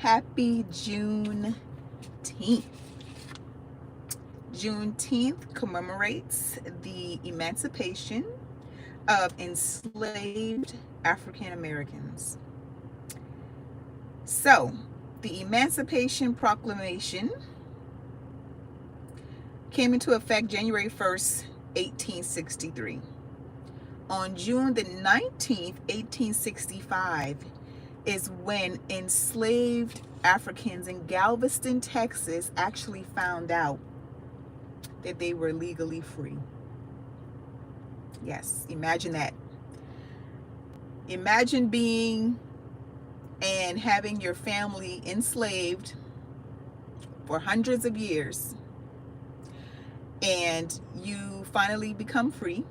Happy Juneteenth. Juneteenth commemorates the emancipation of enslaved African Americans. So, the Emancipation Proclamation came into effect January 1st, 1863. On June the 19th, 1865, is when enslaved Africans in Galveston, Texas actually found out that they were legally free. Yes, imagine that. Imagine being and having your family enslaved for hundreds of years, and you finally become free,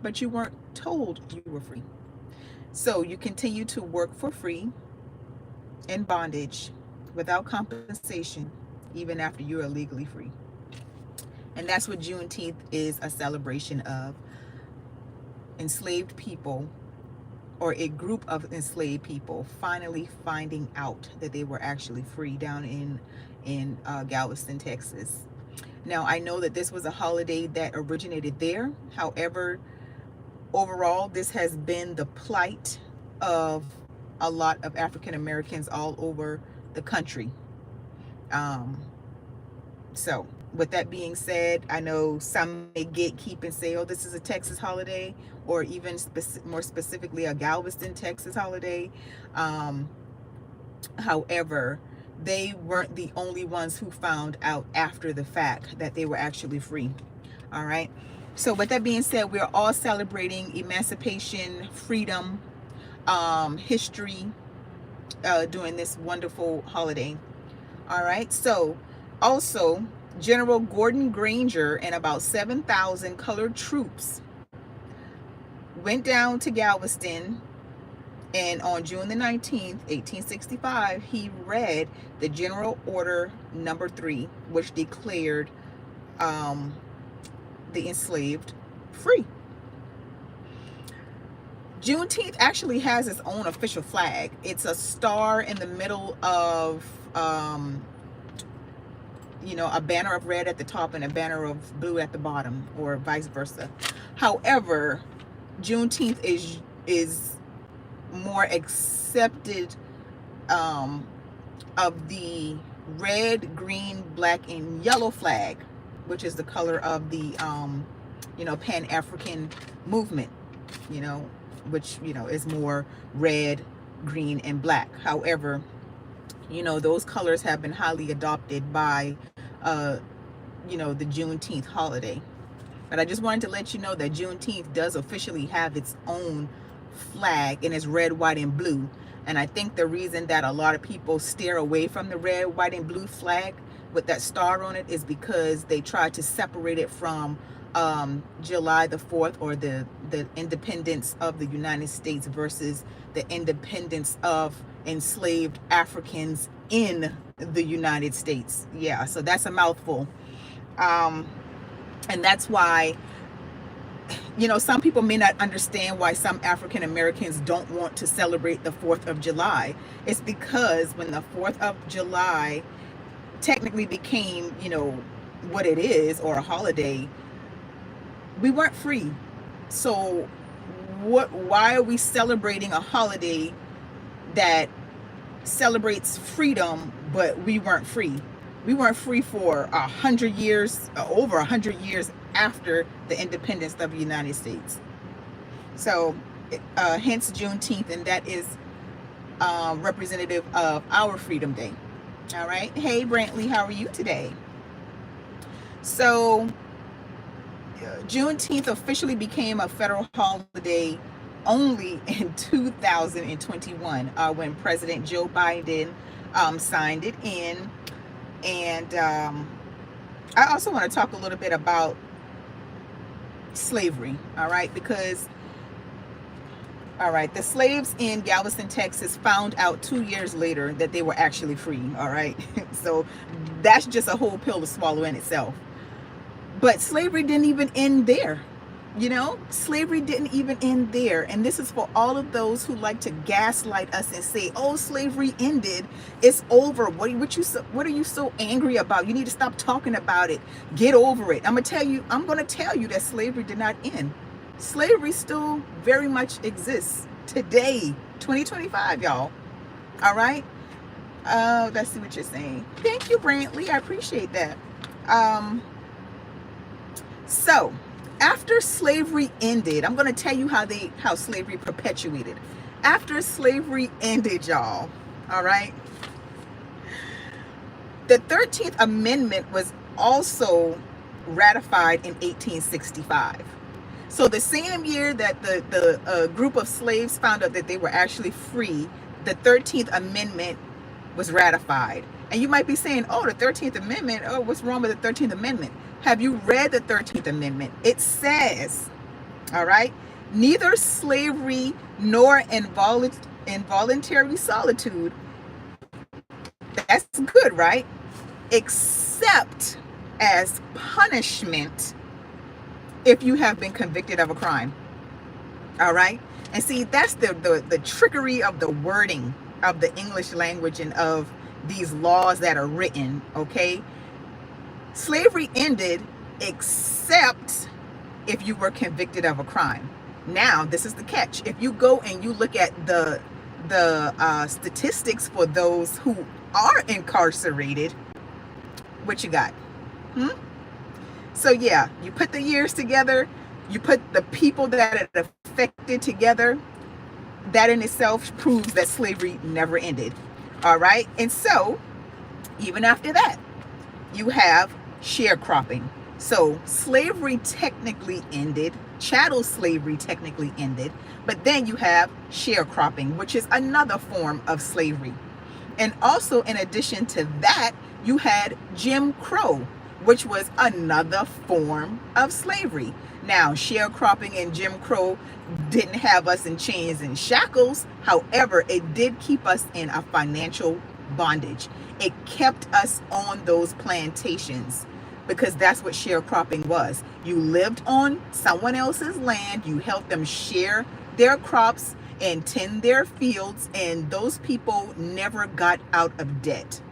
but you weren't told you were free. So you continue to work for free in bondage without compensation, even after you are legally free. And that's what Juneteenth is a celebration of. Enslaved people, or a group of enslaved people, finally finding out that they were actually free down in Galveston, Texas. Now, I know that this was a holiday that originated there. However, overall, this has been the plight of a lot of African Americans all over the country. So with that being said, I know some may gatekeep and say, oh, this is a Texas holiday, or even more specifically a Galveston, Texas holiday. However, they weren't the only ones who found out after the fact that they were actually free. All right. So with that being said, we're all celebrating emancipation, freedom, history during this wonderful holiday. All right. So also, General Gordon Granger and about 7,000 colored troops went down to Galveston, and on June the 19th, 1865, he read the General Order Number 3, which declared the enslaved free. Juneteenth actually has its own official flag. It's a star in the middle of a banner of red at the top and a banner of blue at the bottom, or vice versa. However, Juneteenth is more accepted of the red, green, black, and yellow flag, which is the color of the Pan-African movement, which is more red, green, and black. However, those colors have been highly adopted by the Juneteenth holiday. But I just wanted to let you know that Juneteenth does officially have its own flag, and it's red, white, and blue. And I think the reason that a lot of people steer away from the red, white, and blue flag with that star on it is because they tried to separate it from July the 4th, or the independence of the United States versus the independence of enslaved Africans in the United States. Yeah, so that's a mouthful. And that's why, some people may not understand why some African Americans don't want to celebrate the 4th of July. It's because when the 4th of July technically became, what it is, or a holiday, we weren't free. So why are we celebrating a holiday that celebrates freedom, but we weren't free? We weren't free for 100 years, over 100 years after the independence of the United States. So hence Juneteenth, and that is representative of our Freedom Day. All right. Hey, Brantley, how are you today? So Juneteenth officially became a federal holiday only in 2021, when President Joe Biden signed it in. And I also want to talk a little bit about slavery, all right? Because, the slaves in Galveston, Texas found out 2 years later that they were actually free, all right? So that's just a whole pill to swallow in itself. But slavery didn't even end there. You know, slavery didn't even end there. And this is for all of those who like to gaslight us and say, oh, slavery ended. It's over. What are you so angry about? You need to stop talking about it. Get over it. I'm going to tell you that slavery did not end. Slavery still very much exists today, 2025, y'all. All right. Let's see what you're saying. Thank you, Brantley. I appreciate that. So after slavery ended, I'm going to tell you how slavery perpetuated. After slavery ended, y'all, all right, the 13th Amendment was also ratified in 1865. So the same year that the group of slaves found out that they were actually free, the 13th Amendment was ratified. And you might be saying, oh, the 13th Amendment, oh, what's wrong with the 13th Amendment? Have you read the 13th Amendment? It says, all right, neither slavery nor involuntary solitude, that's good, right? Except as punishment if you have been convicted of a crime. All right. And see, that's the trickery of the wording of the English language and of these laws that are written. Okay. Slavery ended except if you were convicted of a crime. Now, this is the catch. If you go and you look at the statistics for those who are incarcerated, what you got? So yeah, you put the years together, you put the people that it affected together, that in itself proves that slavery never ended. All right. And so even after that, you have sharecropping. So slavery technically ended, chattel slavery technically ended, but then you have sharecropping, which is another form of slavery. And also, in addition to that, you had Jim Crow, which was another form of slavery. Now, sharecropping and Jim Crow didn't have us in chains and shackles. However, it did keep us in a financial bondage. It kept us on those plantations, because that's what sharecropping was. You lived on someone else's land, you helped them share their crops and tend their fields, and those people never got out of debt.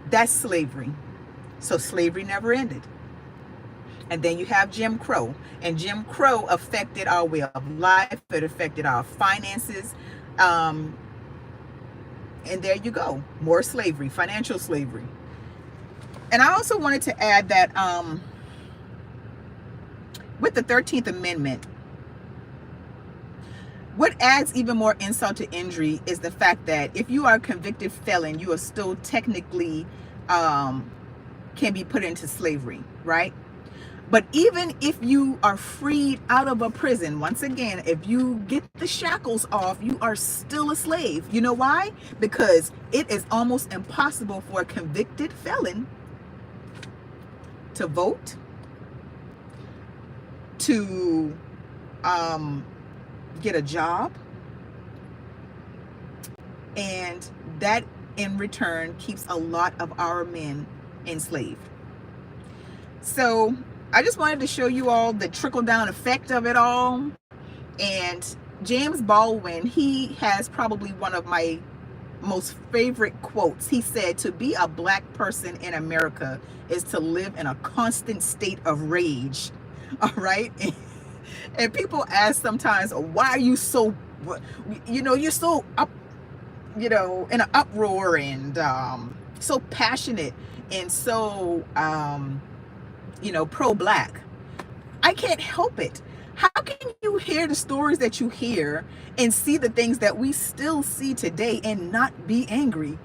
That's slavery. So slavery never ended. And then you have Jim Crow, and Jim Crow affected our way of life. It affected our finances. And there you go, more slavery, financial slavery. And I also wanted to add that with the 13th Amendment, what adds even more insult to injury is the fact that if you are a convicted felon, you are still technically can be put into slavery, right? But even if you are freed out of a prison, once again, if you get the shackles off, you are still a slave. You know why? Because it is almost impossible for a convicted felon to vote, to get a job, and that in return keeps a lot of our men enslaved. So I just wanted to show you all the trickle-down effect of it all. And James Baldwin, he has probably one of my most favorite quotes. He said, to be a black person in America is to live in a constant state of rage. All right. And people ask sometimes, why are you so, you're so up, in an uproar and so passionate and so, pro-black. I can't help it. How can you hear the stories that you hear and see the things that we still see today and not be angry?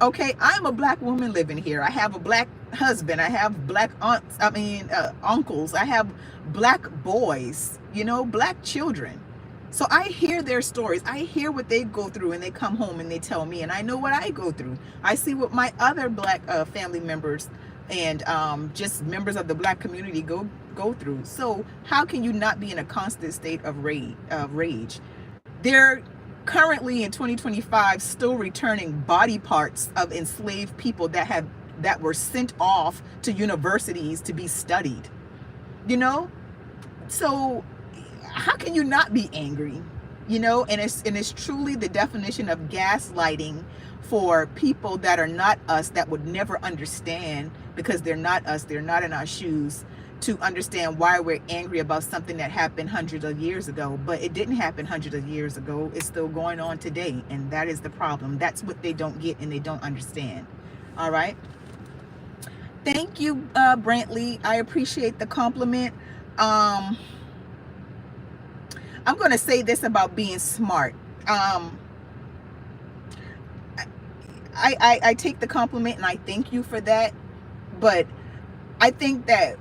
Okay, I'm a black woman living here. I have a black husband. I have black uncles. I have black boys, black children. So I hear their stories. I hear what they go through, and they come home and they tell me, and I know what I go through. I see what my other black family members and just members of the black community go through. So how can you not be in a constant state of rage? They're currently in 2025 still returning body parts of enslaved people that were sent off to universities to be studied. So how can you not be angry? You know, and it's truly the definition of gaslighting for people that are not us, that would never understand, because they're not us, they're not in our shoes, to understand why we're angry about something that happened hundreds of years ago. But it didn't happen hundreds of years ago. It's still going on today, and that is the problem. That's what they don't get and they don't understand. All right. Thank you, Brantley. I appreciate the compliment. I'm going to say this about being smart. I take the compliment and I thank you for that. But I think that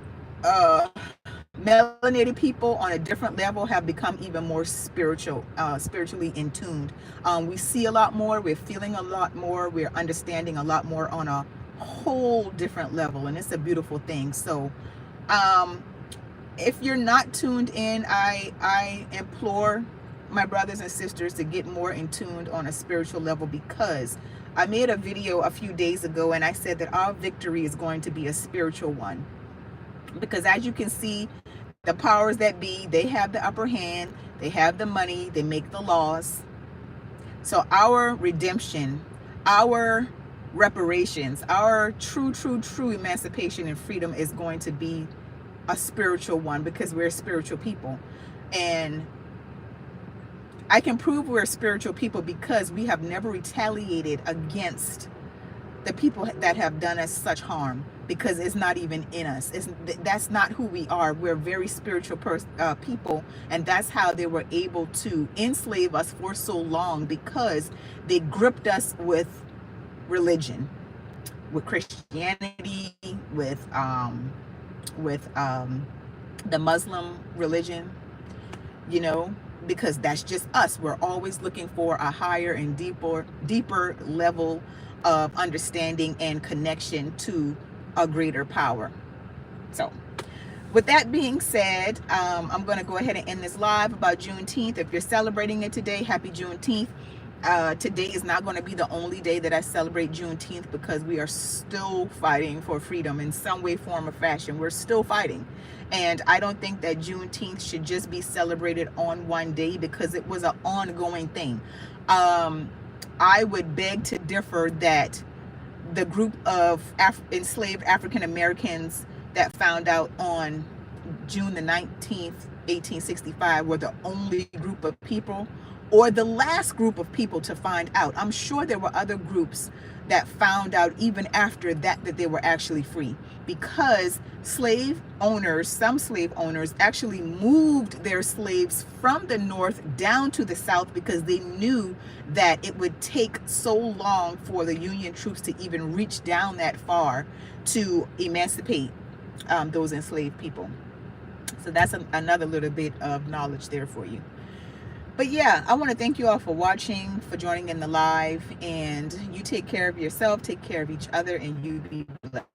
melanated people on a different level have become even more spiritually in tuned. We see a lot more, we're feeling a lot more, we're understanding a lot more on a whole different level, and it's a beautiful thing. So if you're not tuned in, I implore my brothers and sisters to get more in tuned on a spiritual level, because I made a video a few days ago and I said that our victory is going to be a spiritual one. Because as you can see, the powers that be, they have the upper hand, they have the money, they make the laws. So our redemption, our reparations, our true emancipation and freedom is going to be a spiritual one, because we're spiritual people. And I can prove we're spiritual people because we have never retaliated against the people that have done us such harm, because it's not even in us. That's not who we are. We're very spiritual people, and that's how they were able to enslave us for so long, because they gripped us with religion, with Christianity, with the Muslim religion, you know, because that's just us. We're always looking for a higher and deeper level of understanding and connection to a greater power. So with that being said, I'm going to go ahead and end this live about Juneteenth. If you're celebrating it today, happy Juneteenth. Today is not going to be the only day that I celebrate Juneteenth, because we are still fighting for freedom in some way, form, or fashion. We're still fighting. And I don't think that Juneteenth should just be celebrated on one day, because it was an ongoing thing. I would beg to differ that the group of enslaved African Americans that found out on June the 19th, 1865 were the only group of people, or the last group of people to find out. I'm sure there were other groups that found out even after that they were actually free, because slave owners, some slave owners actually moved their slaves from the north down to the south, because they knew that it would take so long for the Union troops to even reach down that far to emancipate those enslaved people. So that's another little bit of knowledge there for you. But yeah, I want to thank you all for watching, for joining in the live, and you take care of yourself, take care of each other, and you be blessed.